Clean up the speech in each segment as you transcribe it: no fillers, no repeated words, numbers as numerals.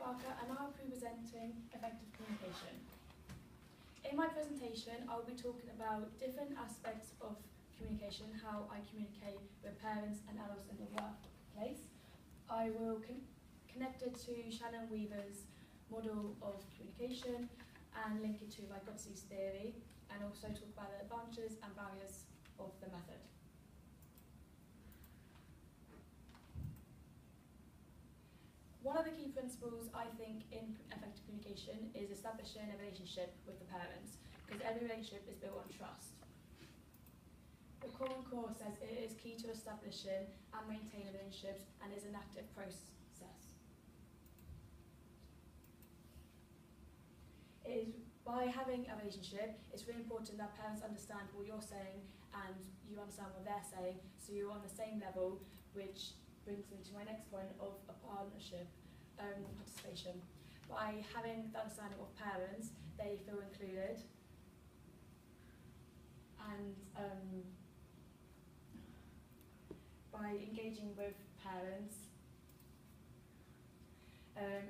Barker and I'll be presenting effective communication. In my presentation, I'll be talking about different aspects of communication, how I communicate with parents and adults in the workplace. I will connect it to Shannon Weaver's model of communication and link it to Vygotski's theory, and also talk about the advantages and barriers of the method. One of the key principles, I think, in effective communication is establishing a relationship with the parents, because every relationship is built on trust. The Common Core says it is key to establishing and maintaining relationships and is an active process. It is by having a relationship, it's really important that parents understand what you're saying and you understand what they're saying, so you're on the same level, which brings me to my next point of a partnership participation. By having the understanding of parents, they feel included, and by engaging with parents,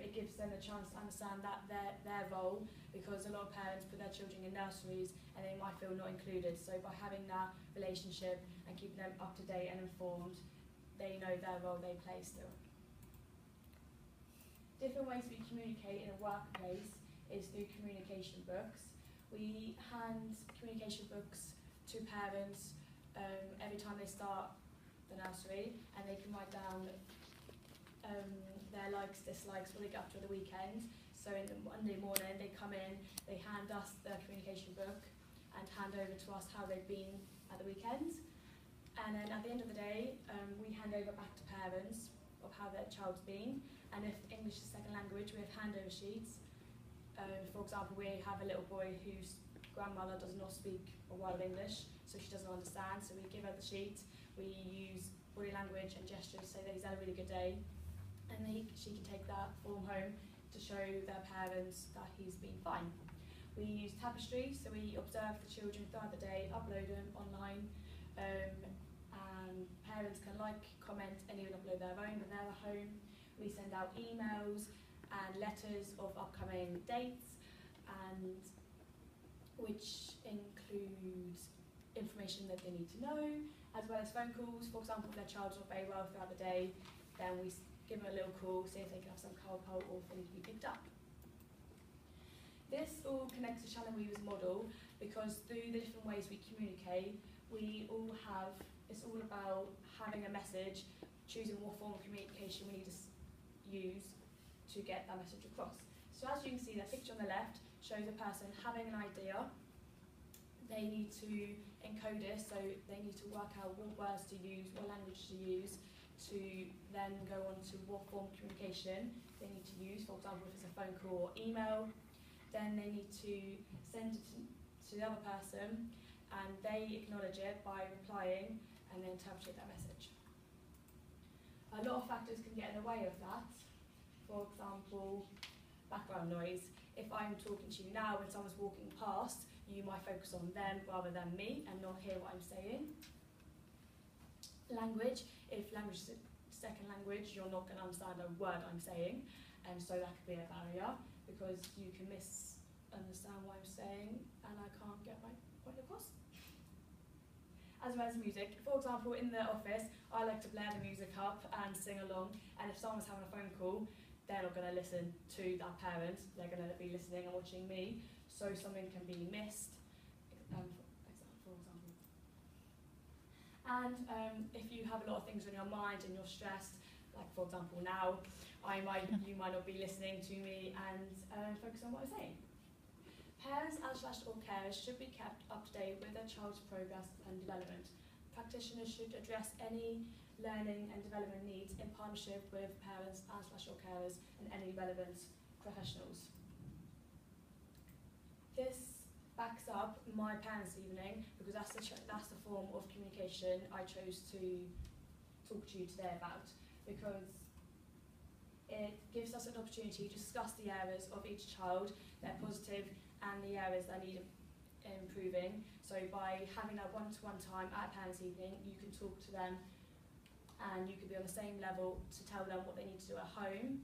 it gives them a chance to understand that their role, because a lot of parents put their children in nurseries and they might feel not included. So by having that relationship and keeping them up to date and informed, they know their role they play still. Different ways we communicate in a workplace is through communication books. We hand communication books to parents every time they start the nursery, and they can write down their likes, dislikes, what they get up to the weekend. So in the Monday morning, they come in, they hand us the communication book and hand over to us how they've been at the weekend. And then at the end of the day, we hand over back to parents of how their child's been. And if English is second language, we have handover sheets. For example, we have a little boy whose grandmother does not speak a word of English, so she doesn't understand. So we give her the sheet, we use body language and gestures to say that he's had a really good day. And she can take that form home to show their parents that he's been fine. We use tapestry, so we observe the children throughout the day, upload them online, and parents can comment, and even upload their own when they're at home. We send out emails and letters of upcoming dates, and which includes information that they need to know, as well as phone calls. For example, if their child's not very well throughout the day, then we give them a little call, see if they can have some carpal or if they need to be picked up. This all connects to Shannon Weaver's model, because through the different ways we communicate, it's all about having a message, choosing what form of communication we need to use to get that message across. So as you can see, the picture on the left shows a person having an idea. They need to encode it, so they need to work out what words to use, what language to use, to then go on to what form of communication they need to use. For example, if it's a phone call or email, then they need to send it to the other person, and they acknowledge it by replying and then interpret that message. A lot of factors can get in the way of that. For example, background noise. If I'm talking to you now and someone's walking past, you might focus on them rather than me and not hear what I'm saying. Language. If language is second language, you're not going to understand a word I'm saying, and so that could be a barrier, because you can misunderstand what I'm saying and I can't get my point across. As well as music. For example, in the office, I like to blare the music up and sing along, and if someone's having a phone call, they're not going to listen to that parent, they're going to be listening and watching me, so something can be missed, for example. And if you have a lot of things on your mind and you're stressed, like for example now, you might not be listening to me and focus on what I'm saying. Parents and/or carers should be kept up to date with their child's progress and development. Practitioners should address any learning and development needs in partnership with parents and/or carers and any relevant professionals. This backs up my parents' evening, because that's the form of communication I chose to talk to you today about, because it gives us an opportunity to discuss the areas of each child, their positive and the areas that need improving. So by having that one-to-one time at a parents' evening, you can talk to them and you can be on the same level to tell them what they need to do at home